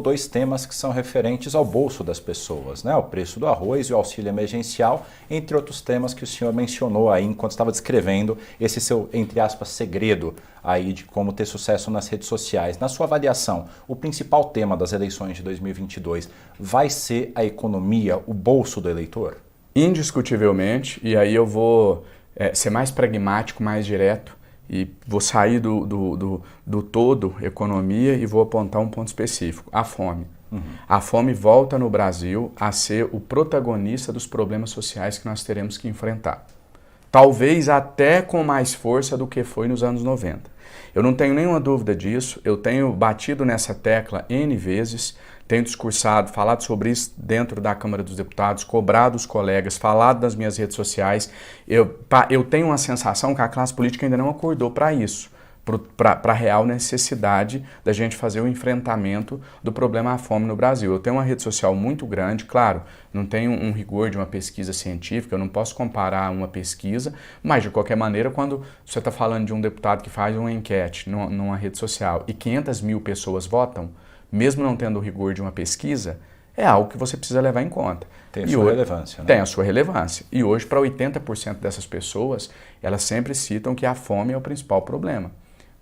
dois temas que são referentes ao bolso das pessoas, né? O preço do arroz e o auxílio emergencial, entre outros temas que o senhor mencionou aí enquanto estava descrevendo esse seu, entre aspas, segredo aí de como ter sucesso nas redes sociais. Na sua avaliação, o principal tema das eleições de 2022 vai ser a economia, o bolso do eleitor? Indiscutivelmente, e aí eu vou ser mais pragmático, mais direto, e vou sair do todo economia e vou apontar um ponto específico, a fome. A fome volta no Brasil a ser o protagonista dos problemas sociais que nós teremos que enfrentar. Talvez até com mais força do que foi nos anos 90. Eu não tenho nenhuma dúvida disso, eu tenho batido nessa tecla N vezes, tenho discursado, falado sobre isso dentro da Câmara dos Deputados, cobrado os colegas, falado nas minhas redes sociais. Eu tenho uma sensação que a classe política ainda não acordou para isso, para a real necessidade da gente fazer o enfrentamento do problema da fome no Brasil. Eu tenho uma rede social muito grande, claro, não tenho um rigor de uma pesquisa científica, eu não posso comparar uma pesquisa, mas de qualquer maneira, quando você está falando de um deputado que faz uma enquete numa rede social e 500 mil pessoas votam, mesmo não tendo o rigor de uma pesquisa, é algo que você precisa levar em conta. Tem a sua relevância, né? Tem a sua relevância. E hoje, para 80% dessas pessoas, elas sempre citam que a fome é o principal problema.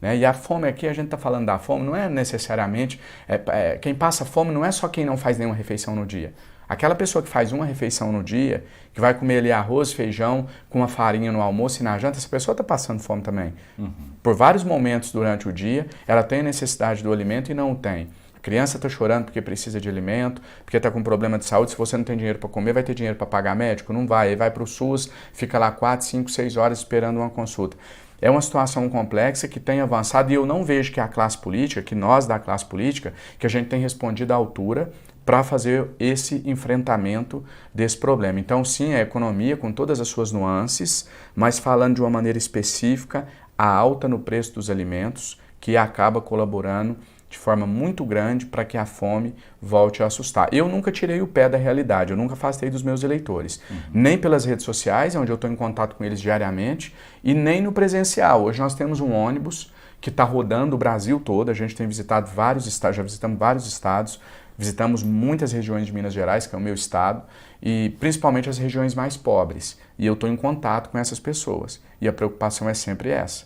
Né? E a fome aqui, a gente está falando da fome, não é necessariamente... quem passa fome não é só quem não faz nenhuma refeição no dia. Aquela pessoa que faz uma refeição no dia, que vai comer ali arroz, feijão, com uma farinha no almoço e na janta, essa pessoa está passando fome também. Por vários momentos durante o dia, ela tem necessidade do alimento e não o tem. A criança está chorando porque precisa de alimento, porque está com problema de saúde. Se você não tem dinheiro para comer, vai ter dinheiro para pagar médico? Não vai. Aí vai para o SUS, fica lá 4, 5, 6 horas esperando uma consulta. É uma situação complexa que tem avançado e eu não vejo que a classe política, que nós da classe política, que a gente tem respondido à altura para fazer esse enfrentamento desse problema. Então, sim, a economia com todas as suas nuances, mas falando de uma maneira específica, a alta no preço dos alimentos, que acaba colaborando de forma muito grande para que a fome volte a assustar. Eu nunca tirei o pé da realidade, eu nunca afastei dos meus eleitores. Nem pelas redes sociais, onde eu estou em contato com eles diariamente, e nem no presencial. Hoje nós temos um ônibus que está rodando o Brasil todo, a gente tem visitado vários estados, já visitamos vários estados, visitamos muitas regiões de Minas Gerais, que é o meu estado, e principalmente as regiões mais pobres. E eu estou em contato com essas pessoas. E a preocupação é sempre essa.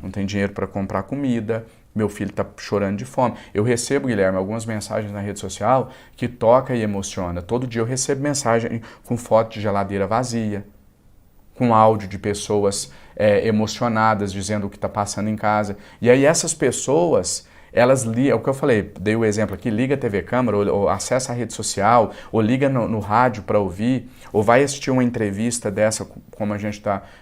Não tem dinheiro para comprar comida, meu filho está chorando de fome. Eu recebo, Guilherme, algumas mensagens na rede social que toca e emociona. Todo dia eu recebo mensagem com foto de geladeira vazia, com áudio de pessoas emocionadas dizendo o que está passando em casa. E aí essas pessoas, elas ligam, é o que eu falei, dei o exemplo aqui, liga a TV Câmara, ou acessa a rede social, ou liga no rádio para ouvir, ou vai assistir uma entrevista dessa, como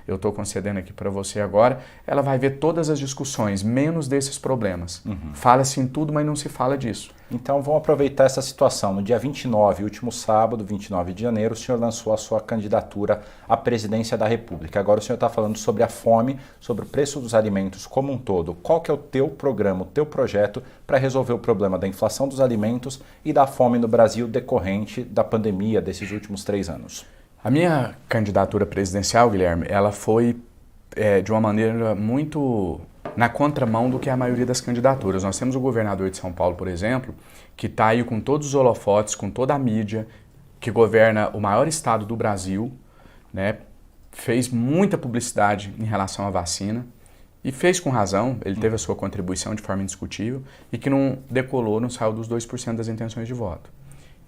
eu estou concedendo aqui para você agora, ela vai ver todas as discussões, menos desses problemas. Fala-se em tudo, mas não se fala disso. Então vamos aproveitar essa situação. No dia 29, último sábado, 29 de janeiro, o senhor lançou a sua candidatura à presidência da República. Agora o senhor está falando sobre a fome, sobre o preço dos alimentos como um todo. Qual que é o teu programa, o teu projeto para resolver o problema da inflação dos alimentos e da fome no Brasil decorrente da pandemia desses últimos 3 anos? A minha candidatura presidencial, Guilherme, ela foi de uma maneira muito na contramão do que é a maioria das candidaturas. Nós temos o governador de São Paulo, por exemplo, que está aí com todos os holofotes, com toda a mídia, que governa o maior estado do Brasil, né? Fez muita publicidade em relação à vacina e fez com razão, ele teve a sua contribuição de forma indiscutível e que não decolou, não saiu dos 2% das intenções de voto.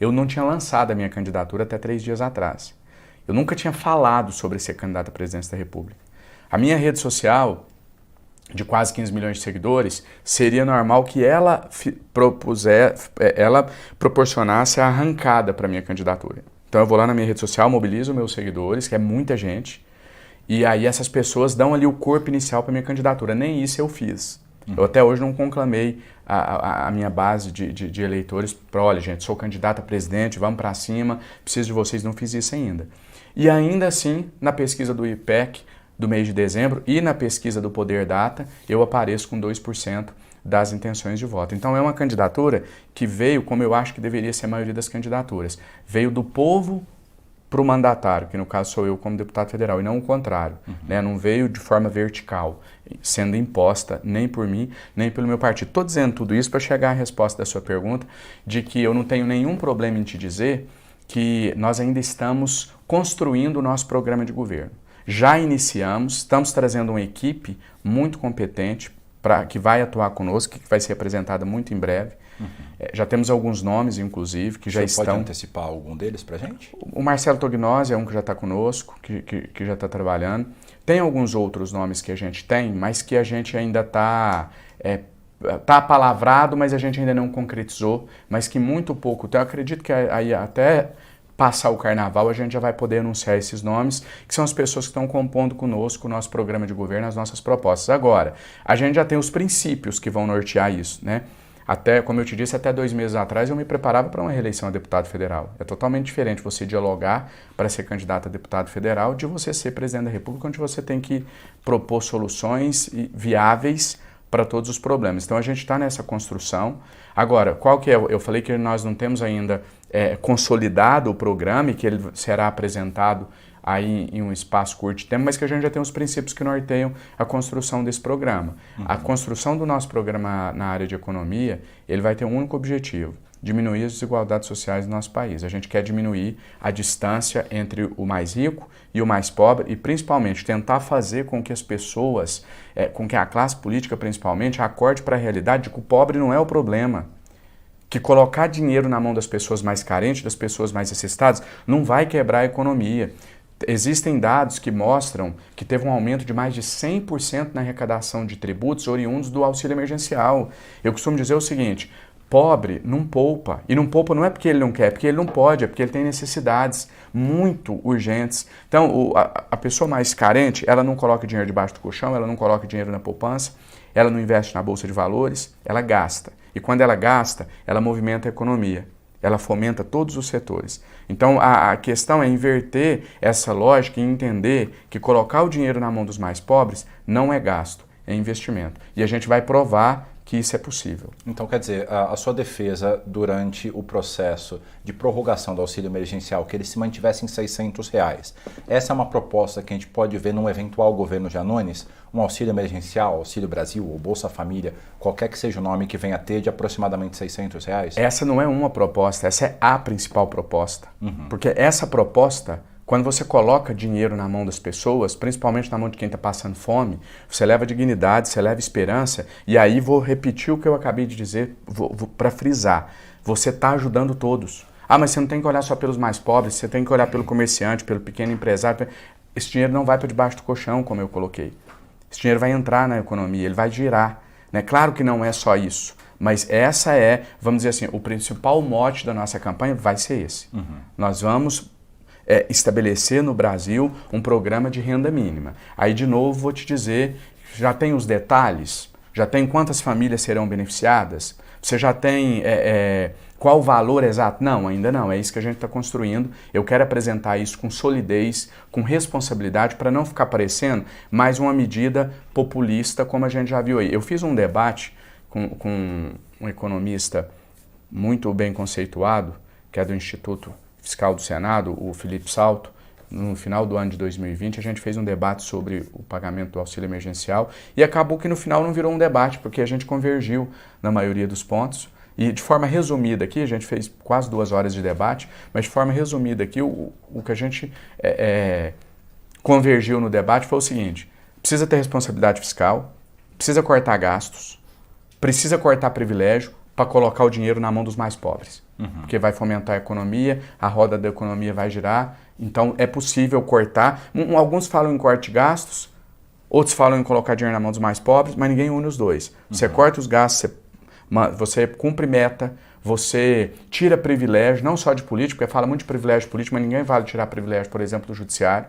Eu não tinha lançado a minha candidatura até 3 dias atrás. Eu nunca tinha falado sobre ser candidato à presidência da República. A minha rede social, de quase 15 milhões de seguidores, seria normal que ela proporcionasse a arrancada para a minha candidatura. Então eu vou lá na minha rede social, mobilizo meus seguidores, que é muita gente, e aí essas pessoas dão ali o corpo inicial para a minha candidatura. Nem isso eu fiz. Eu até hoje não conclamei a minha base de eleitores para, olha gente, sou candidato a presidente, vamos para cima, preciso de vocês, não fiz isso ainda. E ainda assim, na pesquisa do IPEC, do mês de dezembro, e na pesquisa do Poder Data, eu apareço com 2% das intenções de voto. Então é uma candidatura que veio, como eu acho que deveria ser a maioria das candidaturas, veio do povo para o mandatário, que no caso sou eu como deputado federal, e não o contrário, né? Não veio de forma vertical, sendo imposta nem por mim, nem pelo meu partido. Estou dizendo tudo isso para chegar à resposta da sua pergunta, de que eu não tenho nenhum problema em te dizer que nós ainda estamos construindo o nosso programa de governo. Já iniciamos, estamos trazendo uma equipe muito competente que vai atuar conosco, que vai ser apresentada muito em breve. Já temos alguns nomes, inclusive, que já estão... Você pode antecipar algum deles para a gente? O Marcelo Tognozzi é um que já está conosco, que já está trabalhando. Tem alguns outros nomes que a gente tem, mas que a gente ainda está apalavrado, mas a gente ainda não concretizou, mas que muito pouco. Então eu acredito que aí até passar o carnaval a gente já vai poder anunciar esses nomes, que são as pessoas que estão compondo conosco o nosso programa de governo, as nossas propostas. Agora, a gente já tem os princípios que vão nortear isso, né? Até, como eu te disse, até 2 meses atrás eu me preparava para uma reeleição a deputado federal. É totalmente diferente você dialogar para ser candidato a deputado federal de você ser presidente da República, onde você tem que propor soluções viáveis para todos os problemas. Então a gente está nessa construção. Agora, qual que é? Eu falei que nós não temos ainda consolidado o programa e que ele será apresentado aí em um espaço curto de tempo, mas que a gente já tem os princípios que norteiam a construção desse programa. A construção do nosso programa na área de economia, ele vai ter um único objetivo: diminuir as desigualdades sociais do nosso país. A gente quer diminuir a distância entre o mais rico e o mais pobre e, principalmente, tentar fazer com que as pessoas, com que a classe política, principalmente, acorde para a realidade de que o pobre não é o problema. Que colocar dinheiro na mão das pessoas mais carentes, das pessoas mais necessitadas, não vai quebrar a economia. Existem dados que mostram que teve um aumento de mais de 100% na arrecadação de tributos oriundos do auxílio emergencial. Eu costumo dizer o seguinte: pobre não poupa. E não poupa não é porque ele não quer, é porque ele não pode, é porque ele tem necessidades muito urgentes. Então, a pessoa mais carente, ela não coloca dinheiro debaixo do colchão, ela não coloca dinheiro na poupança, ela não investe na bolsa de valores, ela gasta. E quando ela gasta, ela movimenta a economia. Ela fomenta todos os setores. Então, a questão é inverter essa lógica e entender que colocar o dinheiro na mão dos mais pobres não é gasto, é investimento. E a gente vai provar que isso é possível. Então, quer dizer, a sua defesa durante o processo de prorrogação do auxílio emergencial, que ele se mantivesse em R$600, essa é uma proposta que a gente pode ver num eventual governo Janones, um auxílio emergencial, Auxílio Brasil ou Bolsa Família, qualquer que seja o nome que venha a ter, de aproximadamente R$600? Essa não é uma proposta, essa é a principal proposta. Porque essa proposta, quando você coloca dinheiro na mão das pessoas, principalmente na mão de quem está passando fome, você leva dignidade, você leva esperança, e aí vou repetir o que eu acabei de dizer para frisar. Você está ajudando todos. Ah, mas você não tem que olhar só pelos mais pobres, você tem que olhar pelo comerciante, pelo pequeno empresário. Esse dinheiro não vai para debaixo do colchão, como eu coloquei. Esse dinheiro vai entrar na economia, ele vai girar. Né? Claro que não é só isso, mas essa é, vamos dizer assim, o principal mote da nossa campanha vai ser esse. Nós vamos estabelecer no Brasil um programa de renda mínima. Aí, de novo, vou te dizer, já tem os detalhes? Já tem quantas famílias serão beneficiadas? Você já tem qual o valor exato? Não, ainda não. É isso que a gente está construindo. Eu quero apresentar isso com solidez, com responsabilidade, para não ficar parecendo mais uma medida populista, como a gente já viu aí. Eu fiz um debate com um economista muito bem conceituado, que é do Instituto Fiscal do Senado, o Felipe Salto. No final do ano de 2020, a gente fez um debate sobre o pagamento do auxílio emergencial e acabou que no final não virou um debate, porque a gente convergiu na maioria dos pontos. E de forma resumida aqui, a gente fez quase 2 horas de debate, mas de forma resumida aqui, o que a gente convergiu no debate foi o seguinte: precisa ter responsabilidade fiscal, precisa cortar gastos, precisa cortar privilégio para colocar o dinheiro na mão dos mais pobres. Porque vai fomentar a economia, a roda da economia vai girar, então é possível cortar. Alguns falam em corte de gastos, outros falam em colocar dinheiro na mão dos mais pobres, mas ninguém une os dois. Você corta os gastos, você cumpre meta, você tira privilégio, não só de político, porque fala muito de privilégio político, mas ninguém vale tirar privilégio, por exemplo, do judiciário.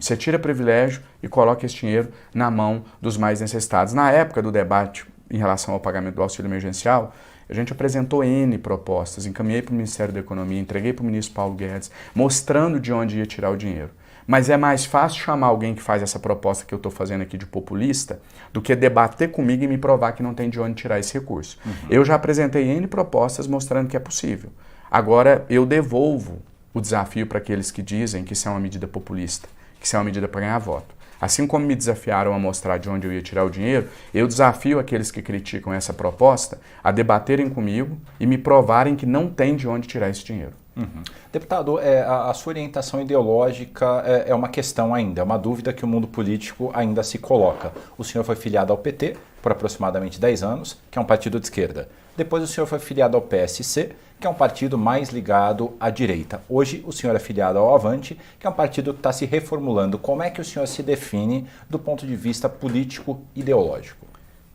Você tira privilégio e coloca esse dinheiro na mão dos mais necessitados. Na época do debate em relação ao pagamento do auxílio emergencial, a gente apresentou N propostas, encaminhei para o Ministério da Economia, entreguei para o ministro Paulo Guedes, mostrando de onde ia tirar o dinheiro. Mas é mais fácil chamar alguém que faz essa proposta que eu estou fazendo aqui de populista do que debater comigo e me provar que não tem de onde tirar esse recurso. Eu já apresentei N propostas mostrando que é possível. Agora eu devolvo o desafio para aqueles que dizem que isso é uma medida populista, que isso é uma medida para ganhar voto. Assim como me desafiaram a mostrar de onde eu ia tirar o dinheiro, eu desafio aqueles que criticam essa proposta a debaterem comigo e me provarem que não tem de onde tirar esse dinheiro. Uhum. Deputado, a sua orientação ideológica é uma questão ainda, é uma dúvida que o mundo político ainda se coloca. O senhor foi filiado ao PT por aproximadamente 10 anos, que é um partido de esquerda. Depois o senhor foi filiado ao PSC, que é um partido mais ligado à direita. Hoje o senhor é filiado ao Avante, que é um partido que está se reformulando. Como é que o senhor se define do ponto de vista político-ideológico?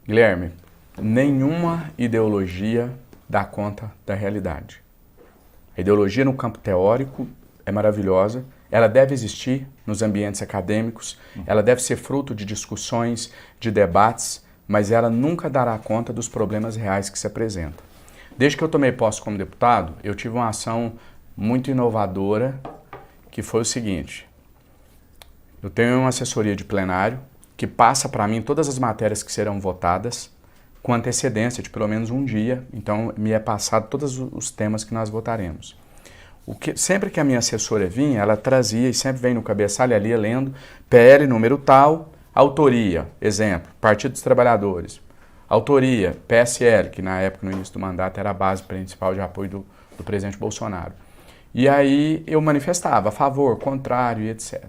Guilherme, nenhuma ideologia dá conta da realidade. A ideologia no campo teórico é maravilhosa, ela deve existir nos ambientes acadêmicos, ela deve ser fruto de discussões, de debates, mas ela nunca dará conta dos problemas reais que se apresentam. Desde que eu tomei posse como deputado, eu tive uma ação muito inovadora, que foi o seguinte: eu tenho uma assessoria de plenário que passa para mim todas as matérias que serão votadas com antecedência de pelo menos um dia, então me é passado todos os temas que nós votaremos. Sempre que a minha assessora vinha, ela trazia, e sempre vem no cabeçalho ali lendo, PL número tal, autoria, exemplo, Partido dos Trabalhadores, autoria, PSL, que na época, no início do mandato, era a base principal de apoio do presidente Bolsonaro. E aí eu manifestava a favor, contrário e etc.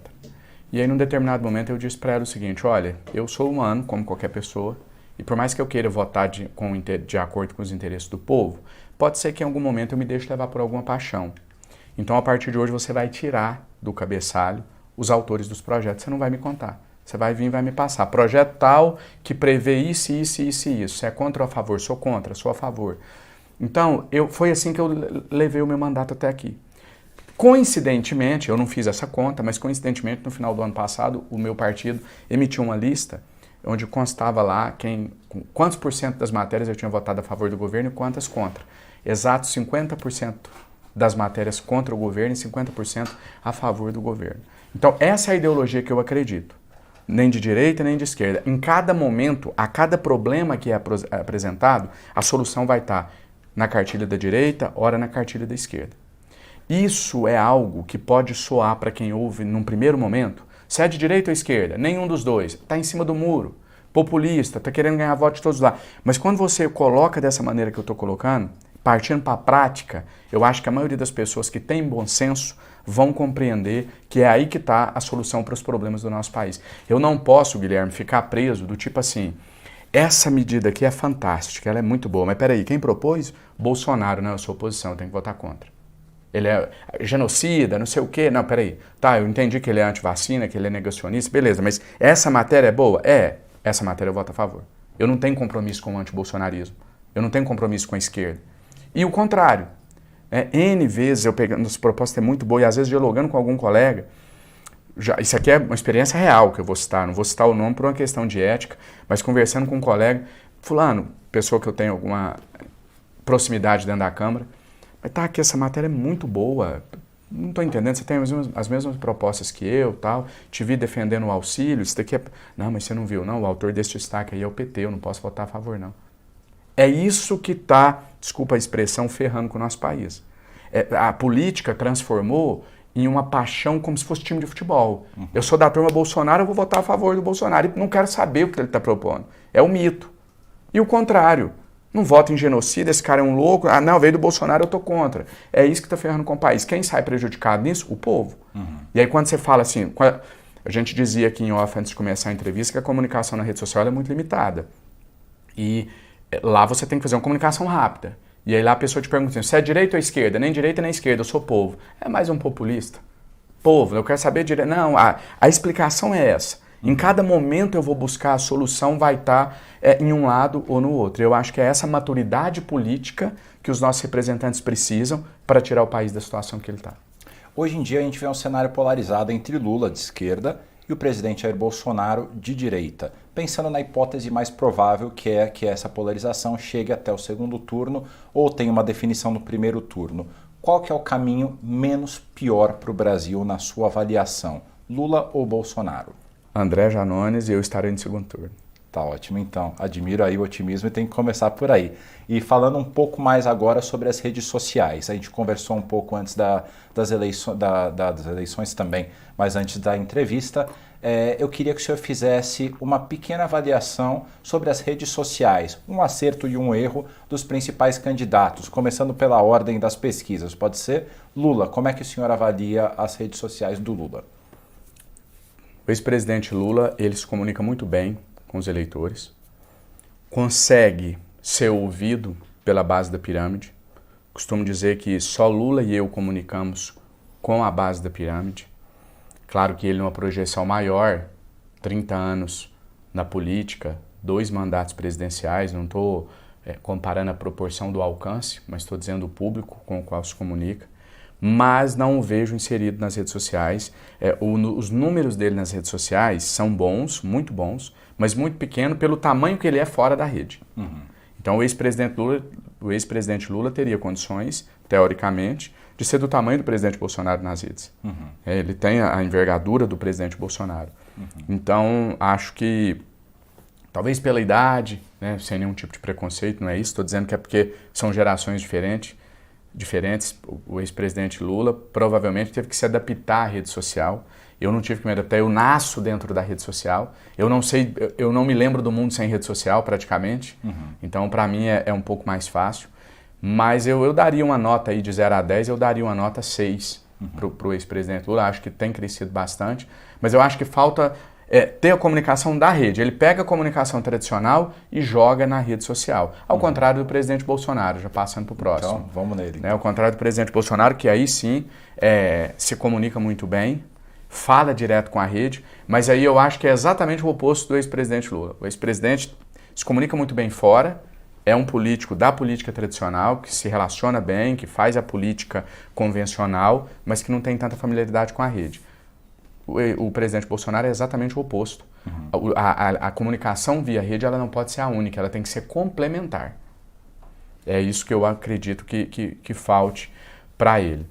E aí, num determinado momento, eu disse para ela o seguinte: olha, eu sou humano, como qualquer pessoa, e por mais que eu queira votar de acordo com os interesses do povo, pode ser que em algum momento eu me deixe levar por alguma paixão. Então, a partir de hoje, você vai tirar do cabeçalho os autores dos projetos, você não vai me contar. Você vai vir e vai me passar. Projeto tal que prevê isso, isso, isso e isso. Você é contra ou a favor? Sou contra, sou a favor. Então, foi assim que eu levei o meu mandato até aqui. Coincidentemente, eu não fiz essa conta, mas coincidentemente, no final do ano passado, o meu partido emitiu uma lista onde constava lá quantos por cento das matérias eu tinha votado a favor do governo e quantas contra. Exato 50% das matérias contra o governo e 50% a favor do governo. Então, essa é a ideologia que eu acredito. Nem de direita, nem de esquerda. Em cada momento, a cada problema que é apresentado, a solução vai estar na cartilha da direita, ora na cartilha da esquerda. Isso é algo que pode soar para quem ouve num primeiro momento: se é de direita ou esquerda, nenhum dos dois, está em cima do muro, populista, está querendo ganhar voto de todos lá. Mas quando você coloca dessa maneira que eu estou colocando, partindo para a prática, eu acho que a maioria das pessoas que têm bom senso vão compreender que é aí que está a solução para os problemas do nosso país. Eu não posso, Guilherme, ficar preso do tipo assim: essa medida aqui é fantástica, ela é muito boa, mas peraí, quem propôs? Bolsonaro, não, eu sou oposição, eu tenho que votar contra. Ele é genocida, não sei o quê. Não, peraí. Tá, eu entendi que ele é antivacina, que ele é negacionista, beleza, mas essa matéria é boa? Essa matéria eu voto a favor. Eu não tenho compromisso com o antibolsonarismo. Eu não tenho compromisso com a esquerda. E o contrário. N vezes eu pegando, essa proposta é muito boa, e às vezes dialogando com algum colega, isso aqui é uma experiência real que eu vou citar, não vou citar o nome por uma questão de ética, mas conversando com um colega, fulano, pessoa que eu tenho alguma proximidade dentro da Câmara, mas tá aqui, essa matéria é muito boa, não estou entendendo, você tem as mesmas propostas que eu, tal, te vi defendendo o auxílio, isso daqui é... Não, mas você não viu, não, o autor desse destaque aí é o PT, eu não posso votar a favor, não. É isso que está, desculpa a expressão, ferrando com o nosso país. A política transformou em uma paixão como se fosse time de futebol. Eu sou da turma Bolsonaro, eu vou votar a favor do Bolsonaro, e não quero saber o que ele está propondo. É um mito. E o contrário. Não voto em genocida, esse cara é um louco. Ah, não, veio do Bolsonaro, eu tô contra. É isso que está ferrando com o país. Quem sai prejudicado nisso? O povo. E aí quando você fala assim, a gente dizia aqui em off antes de começar a entrevista que a comunicação na rede social é muito limitada. E lá você tem que fazer uma comunicação rápida. E aí lá a pessoa te pergunta assim, se é direita ou esquerda? Nem direita nem esquerda, eu sou povo. É mais um populista. Povo, eu quero saber direito. Não, a explicação é essa. Em cada momento eu vou buscar a solução, vai estar em um lado ou no outro. Eu acho que é essa maturidade política que os nossos representantes precisam para tirar o país da situação que ele está. Hoje em dia a gente vê um cenário polarizado entre Lula, de esquerda, e o presidente Jair Bolsonaro, de direita. Pensando na hipótese mais provável, que é que essa polarização chegue até o segundo turno ou tenha uma definição no primeiro turno. Qual que é o caminho menos pior para o Brasil na sua avaliação? Lula ou Bolsonaro? André Janones e eu estarei no segundo turno. Tá Tá ótimo, então. Admiro aí o otimismo e tem que começar por aí. E falando um pouco mais agora sobre as redes sociais. A gente conversou um pouco antes das eleições também, mas antes da entrevista. Eu queria que o senhor fizesse uma pequena avaliação sobre as redes sociais, um acerto e um erro dos principais candidatos, começando pela ordem das pesquisas. Pode ser? Lula, como é que o senhor avalia as redes sociais do Lula? O ex-presidente Lula, ele se comunica muito bem com os eleitores, consegue ser ouvido pela base da pirâmide. Costumo dizer que só Lula e eu comunicamos com a base da pirâmide. Claro que ele numa projeção maior, 30 anos na política, 2 mandatos presidenciais, não estou comparando a proporção do alcance, mas estou dizendo o público com o qual se comunica, mas não o vejo inserido nas redes sociais. Os números dele nas redes sociais são bons, muito bons, mas muito pequeno pelo tamanho que ele é fora da rede. Uhum. Então o ex-presidente Lula teria condições, teoricamente, de ser do tamanho do presidente Bolsonaro nas redes. Uhum. Ele tem a envergadura do presidente Bolsonaro. Uhum. Então acho que, talvez pela idade, né, sem nenhum tipo de preconceito, não é isso, estou dizendo que é porque são gerações diferentes. O ex-presidente Lula provavelmente teve que se adaptar à rede social. Eu não tive que me adaptar, eu nasço dentro da rede social. Eu não me lembro do mundo sem rede social praticamente. Uhum. Então para mim é um pouco mais fácil. Mas eu daria uma nota aí de 0 a 10, eu daria uma nota 6 para o ex-presidente Lula. Acho que tem crescido bastante, mas eu acho que falta ter a comunicação da rede. Ele pega a comunicação tradicional e joga na rede social. Ao contrário do presidente Bolsonaro, já passando para o próximo. Então, vamos nele. Ao contrário do presidente Bolsonaro, que aí sim se comunica muito bem, fala direto com a rede, mas aí eu acho que é exatamente o oposto do ex-presidente Lula. O ex-presidente se comunica muito bem fora, é um político da política tradicional, que se relaciona bem, que faz a política convencional, mas que não tem tanta familiaridade com a rede. O presidente Bolsonaro é exatamente o oposto. Uhum. A comunicação via rede ela não pode ser a única, ela tem que ser complementar. É isso que eu acredito que falte para ele.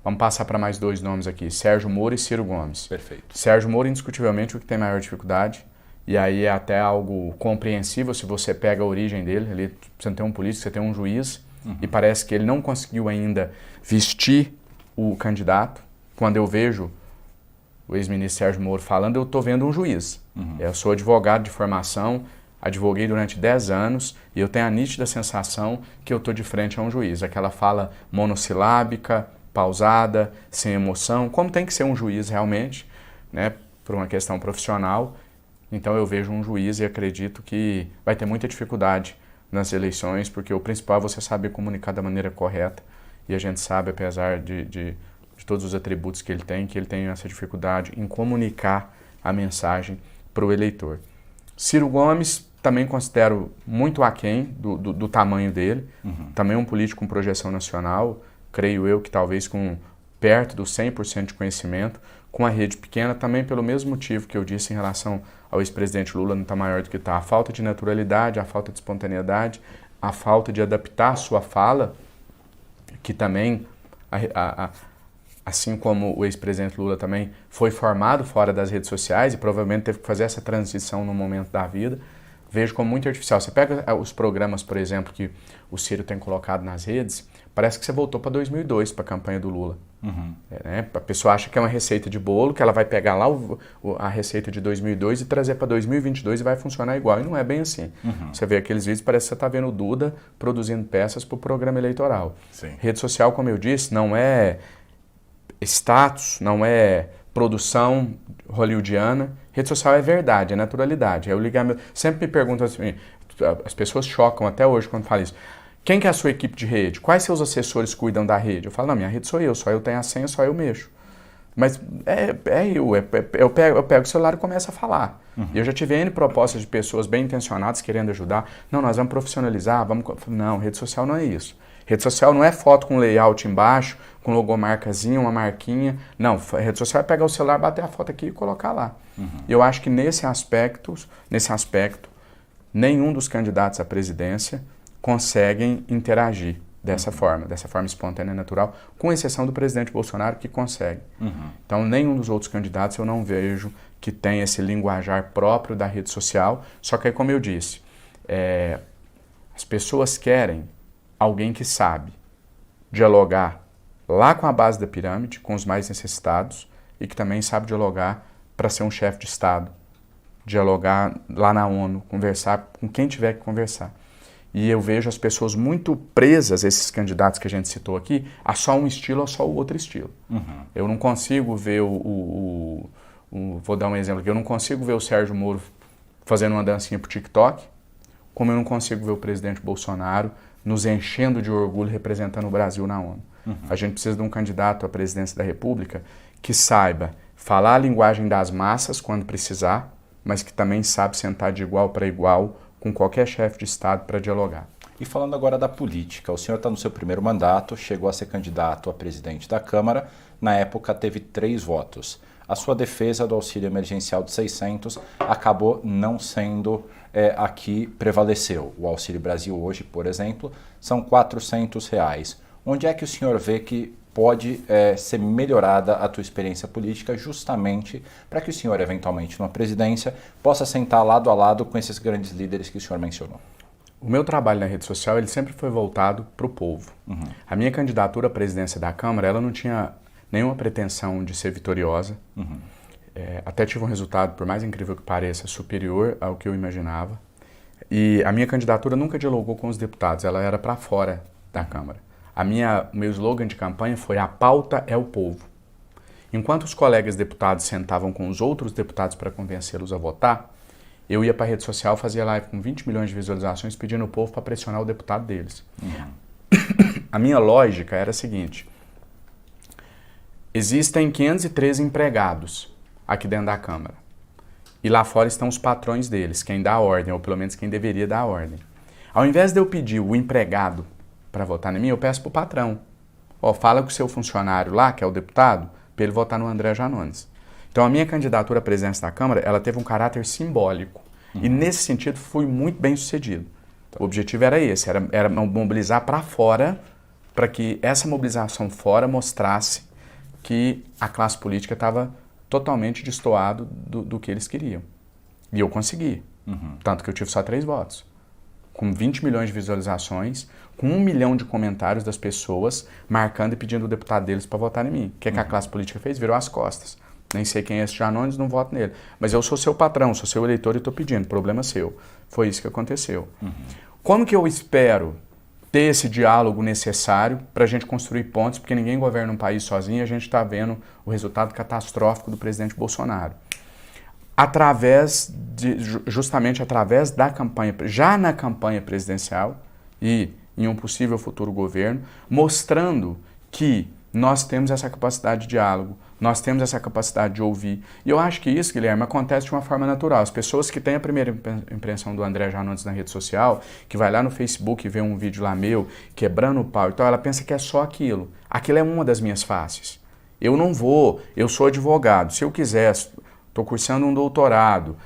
Vamos passar para mais 2 nomes aqui, Sérgio Moro e Ciro Gomes. Perfeito. Sérgio Moro, indiscutivelmente, o que tem maior dificuldade, e aí é até algo compreensível se você pega a origem dele. Você não tem um político, você tem um juiz, e parece que ele não conseguiu ainda vestir o candidato. Quando eu vejo o ex-ministro Sérgio Moro falando, eu estou vendo um juiz. Uhum. Eu sou advogado de formação, advoguei durante 10 anos e eu tenho a nítida sensação que eu estou de frente a um juiz. Aquela fala monossilábica, pausada, sem emoção, como tem que ser um juiz realmente, né, por uma questão profissional. Então eu vejo um juiz e acredito que vai ter muita dificuldade nas eleições, porque o principal é você saber comunicar da maneira correta. E a gente sabe, apesar de todos os atributos que ele tem essa dificuldade em comunicar a mensagem para o eleitor. Ciro Gomes também considero muito aquém do tamanho dele, também um político com projeção nacional, creio eu que talvez com perto dos 100% de conhecimento, com a rede pequena, também pelo mesmo motivo que eu disse em relação ao ex-presidente Lula, não está maior do que está. A falta de naturalidade, a falta de espontaneidade, a falta de adaptar a sua fala, que também assim como o ex-presidente Lula também foi formado fora das redes sociais e provavelmente teve que fazer essa transição no momento da vida, vejo como muito artificial. Você pega os programas, por exemplo, que o Ciro tem colocado nas redes, parece que você voltou para 2002, para a campanha do Lula. Uhum. A pessoa acha que é uma receita de bolo, que ela vai pegar lá a receita de 2002 e trazer para 2022 e vai funcionar igual, e não é bem assim. Uhum. Você vê aqueles vídeos, parece que você está vendo o Duda produzindo peças para o programa eleitoral. Sim. Rede social, como eu disse, não é status, não é produção hollywoodiana. Rede social é verdade, é naturalidade. Sempre me perguntam assim, as pessoas chocam até hoje quando falam isso. Quem que é a sua equipe de rede? Quais seus assessores cuidam da rede? Eu falo, não, minha rede sou eu, só eu tenho a senha, só eu mexo. Mas eu pego o celular e começo a falar. Uhum. E eu já tive N propostas de pessoas bem intencionadas querendo ajudar. Não, nós vamos profissionalizar, Não, rede social não é isso. Rede social não é foto com layout embaixo, com logomarcazinha, uma marquinha. Não, rede social é pegar o celular, bater a foto aqui e colocar lá. Uhum. Eu acho que nesse aspecto, nenhum dos candidatos à presidência conseguem interagir dessa forma espontânea e natural, com exceção do presidente Bolsonaro, que consegue. Então, nenhum dos outros candidatos eu não vejo que tem esse linguajar próprio da rede social, só que, como eu disse, as pessoas querem alguém que sabe dialogar lá com a base da pirâmide, com os mais necessitados, e que também sabe dialogar para ser um chefe de Estado, dialogar lá na ONU, conversar com quem tiver que conversar. E eu vejo as pessoas muito presas, esses candidatos que a gente citou aqui, a só um estilo ou só o outro estilo. Eu não consigo ver vou dar um exemplo aqui, eu não consigo ver o Sérgio Moro fazendo uma dancinha pro TikTok, como eu não consigo ver o presidente Bolsonaro nos enchendo de orgulho representando o Brasil na ONU. A gente precisa de um candidato à presidência da República que saiba falar a linguagem das massas quando precisar, mas que também sabe sentar de igual para igual com qualquer chefe de Estado para dialogar. E falando agora da política, o senhor está no seu primeiro mandato, chegou a ser candidato a presidente da Câmara, na época teve 3 votos. A sua defesa do auxílio emergencial de 600 acabou não sendo a que prevaleceu. O Auxílio Brasil hoje, por exemplo, são R$400. Onde é que o senhor vê que pode ser melhorada a tua experiência política justamente para que o senhor, eventualmente, numa presidência, possa sentar lado a lado com esses grandes líderes que o senhor mencionou? O meu trabalho na rede social ele sempre foi voltado para o povo. A minha candidatura à presidência da Câmara ela não tinha nenhuma pretensão de ser vitoriosa. Até tive um resultado, por mais incrível que pareça, superior ao que eu imaginava. E a minha candidatura nunca dialogou com os deputados, ela era para fora da Câmara. Meu slogan de campanha foi: a pauta é o povo. Enquanto os colegas deputados sentavam com os outros deputados para convencê-los a votar, eu ia para a rede social, fazia live com 20 milhões de visualizações pedindo ao povo para pressionar o deputado deles. A minha lógica era a seguinte: existem 513 empregados aqui dentro da Câmara. E lá fora estão os patrões deles, quem dá a ordem, ou pelo menos quem deveria dar a ordem. Ao invés de eu pedir o empregado para votar em mim, eu peço para o patrão. Fala com o seu funcionário lá, que é o deputado, para ele votar no André Janones. Então a minha candidatura à presidência da Câmara, ela teve um caráter simbólico. E nesse sentido fui muito bem sucedido. O objetivo era esse, era mobilizar para fora, para que essa mobilização fora mostrasse que a classe política estava totalmente destoado do que eles queriam. E eu consegui. Tanto que eu tive só 3 votos. Com 20 milhões de visualizações, com 1 milhão de comentários das pessoas marcando e pedindo o deputado deles para votar em mim. O que a classe política fez? Virou as costas. Nem sei quem é esse Janones, não voto nele. Mas eu sou seu patrão, sou seu eleitor e estou pedindo, problema seu. Foi isso que aconteceu. Como que eu espero ter esse diálogo necessário para a gente construir pontes, porque ninguém governa um país sozinho e a gente está vendo o resultado catastrófico do presidente Bolsonaro. Justamente através da campanha, já na campanha presidencial e em um possível futuro governo, mostrando que nós temos essa capacidade de diálogo, nós temos essa capacidade de ouvir. E eu acho que isso, Guilherme, acontece de uma forma natural. As pessoas que têm a primeira impressão do André Janones na rede social, que vai lá no Facebook e vê um vídeo lá meu, quebrando o pau e tal, ela pensa que é só aquilo. Aquilo é uma das minhas faces. Eu sou advogado. Se eu quisesse, estou cursando um doutorado,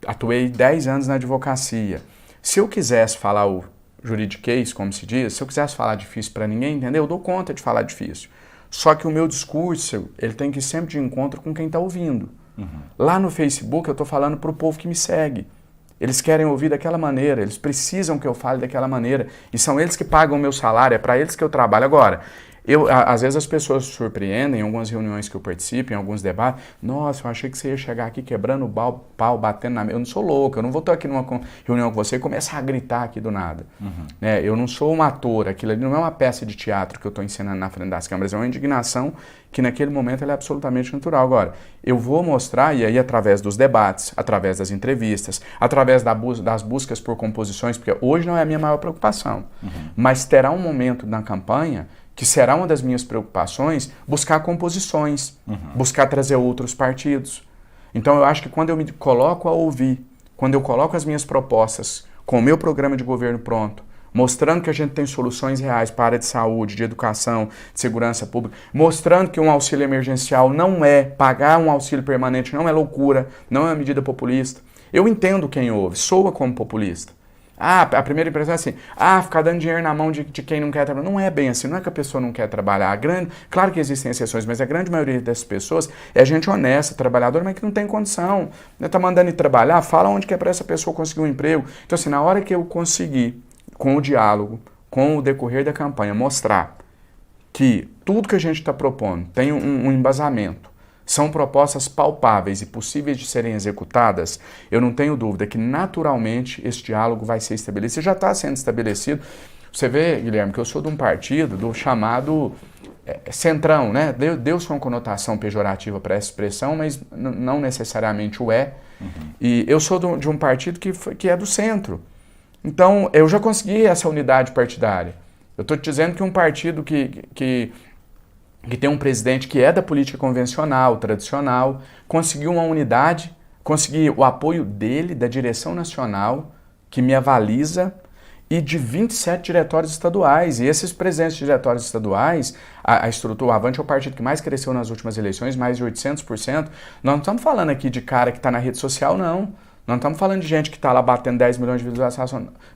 atuei 10 anos na advocacia. Se eu quisesse falar o juridiquês, como se diz, se eu quisesse falar difícil para ninguém, entendeu? Eu dou conta de falar difícil. Só que o meu discurso, ele tem que ir sempre de encontro com quem está ouvindo. Lá no Facebook eu estou falando para o povo que me segue. Eles querem ouvir daquela maneira, eles precisam que eu fale daquela maneira. E são eles que pagam o meu salário, é para eles que eu trabalho. Agora, às vezes as pessoas se surpreendem em algumas reuniões que eu participo, em alguns debates. Nossa, eu achei que você ia chegar aqui quebrando o pau, batendo na mesa. Eu não sou louco, eu não vou estar aqui numa reunião com você e começar a gritar aqui do nada. Eu não sou um ator, aquilo ali não é uma peça de teatro que eu estou ensinando na frente das câmeras, é uma indignação que naquele momento ela é absolutamente natural. Agora, eu vou mostrar, e aí através dos debates, através das entrevistas, através das buscas por composições, porque hoje não é a minha maior preocupação, mas terá um momento na campanha que será uma das minhas preocupações, buscar composições, buscar trazer outros partidos. Então eu acho que quando eu me coloco a ouvir, quando eu coloco as minhas propostas com o meu programa de governo pronto, mostrando que a gente tem soluções reais para a área de saúde, de educação, de segurança pública, mostrando que um auxílio emergencial não é, pagar um auxílio permanente não é loucura, não é uma medida populista. Eu entendo quem ouve, soa como populista. A primeira impressão é assim, ficar dando dinheiro na mão de quem não quer trabalhar. Não é bem assim, não é que a pessoa não quer trabalhar. Claro que existem exceções, mas a grande maioria dessas pessoas é gente honesta, trabalhadora, mas que não tem condição. Tá mandando ir trabalhar, fala onde que é para essa pessoa conseguir um emprego. Então assim, na hora que eu conseguir, com o diálogo, com o decorrer da campanha, mostrar que tudo que a gente está propondo tem um embasamento, são propostas palpáveis e possíveis de serem executadas, eu não tenho dúvida que naturalmente esse diálogo vai ser estabelecido, já está sendo estabelecido. Você vê, Guilherme, que eu sou de um partido do chamado centrão, né? Deu-se uma conotação pejorativa para essa expressão, mas não necessariamente o é. E eu sou de um partido que é do centro. Então, eu já consegui essa unidade partidária. Eu estou te dizendo que um partido que tem um presidente que é da política convencional, tradicional, conseguiu uma unidade, conseguiu o apoio dele, da direção nacional, que me avaliza, e de 27 diretórios estaduais. E esses presidentes de diretórios estaduais, a estrutura, o Avante é o partido que mais cresceu nas últimas eleições, mais de 800%. Nós não estamos falando aqui de cara que está na rede social, não. Não estamos falando de gente que está lá batendo 10 milhões de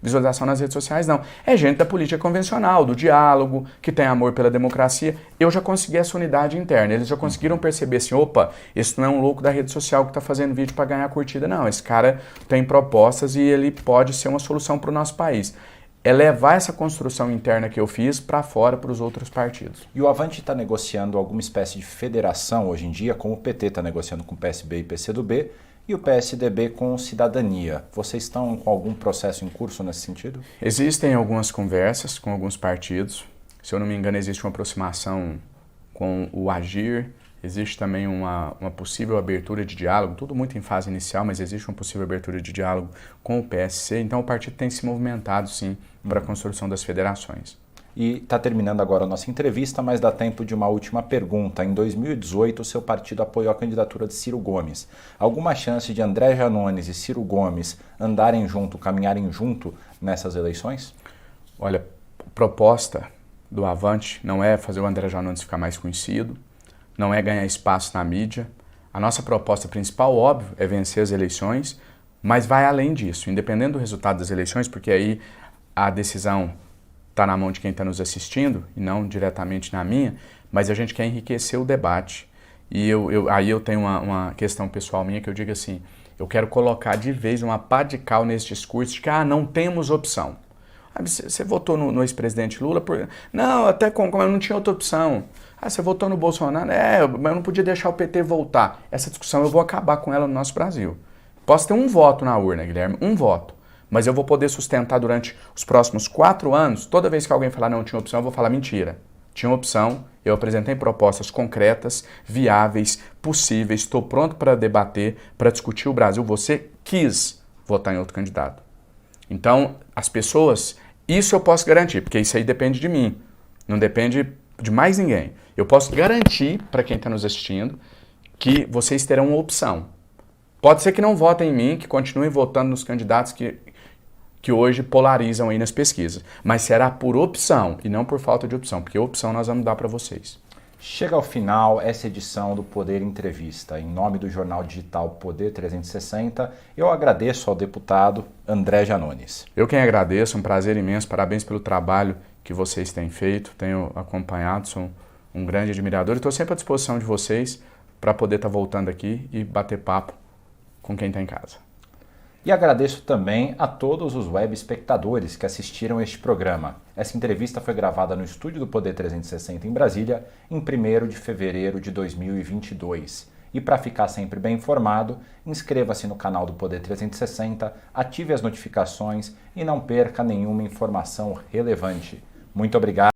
visualização nas redes sociais, não. É gente da política convencional, do diálogo, que tem amor pela democracia. Eu já consegui essa unidade interna. Eles já conseguiram perceber assim, opa, esse não é um louco da rede social que está fazendo vídeo para ganhar curtida, não. Esse cara tem propostas e ele pode ser uma solução para o nosso país. É levar essa construção interna que eu fiz para fora, para os outros partidos. E o Avante está negociando alguma espécie de federação hoje em dia, como o PT está negociando com o PSB e PCdoB, e o PSDB com Cidadania. Vocês estão com algum processo em curso nesse sentido? Existem algumas conversas com alguns partidos. Se eu não me engano, existe uma aproximação com o Agir. Existe também uma possível abertura de diálogo, tudo muito em fase inicial, mas existe uma possível abertura de diálogo com o PSC. Então o partido tem se movimentado, sim, para a construção das federações. E está terminando agora a nossa entrevista, mas dá tempo de uma última pergunta. Em 2018, o seu partido apoiou a candidatura de Ciro Gomes. Alguma chance de André Janones e Ciro Gomes andarem junto, caminharem junto nessas eleições? Olha, a proposta do Avante não é fazer o André Janones ficar mais conhecido, não é ganhar espaço na mídia. A nossa proposta principal, óbvio, é vencer as eleições, mas vai além disso, independente do resultado das eleições, porque aí a decisão está na mão de quem está nos assistindo e não diretamente na minha, mas a gente quer enriquecer o debate. E aí eu tenho uma questão pessoal minha que eu digo assim, eu quero colocar de vez uma pá de cal nesse discurso de que não temos opção. Você votou no ex-presidente Lula? Não, até como eu não tinha outra opção. Você votou no Bolsonaro? Mas eu não podia deixar o PT voltar. Essa discussão eu vou acabar com ela no nosso Brasil. Posso ter um voto na urna, Guilherme, um voto. Mas eu vou poder sustentar durante os próximos 4 anos, toda vez que alguém falar não tinha opção, eu vou falar mentira. Tinha opção, eu apresentei propostas concretas, viáveis, possíveis, estou pronto para debater, para discutir o Brasil. Você quis votar em outro candidato. Então, as pessoas, isso eu posso garantir, porque isso aí depende de mim, não depende de mais ninguém. Eu posso garantir para quem está nos assistindo que vocês terão uma opção. Pode ser que não votem em mim, que continuem votando nos candidatos que hoje polarizam aí nas pesquisas. Mas será por opção e não por falta de opção, porque opção nós vamos dar para vocês. Chega ao final essa edição do Poder Entrevista. Em nome do jornal digital Poder 360, eu agradeço ao deputado André Janones. Eu quem agradeço, um prazer imenso, parabéns pelo trabalho que vocês têm feito, tenho acompanhado, sou um grande admirador e estou sempre à disposição de vocês para poder estar voltando aqui e bater papo com quem está em casa. E agradeço também a todos os web espectadores que assistiram este programa. Essa entrevista foi gravada no estúdio do Poder 360 em Brasília, em 1º de fevereiro de 2022. E para ficar sempre bem informado, inscreva-se no canal do Poder 360, ative as notificações e não perca nenhuma informação relevante. Muito obrigado.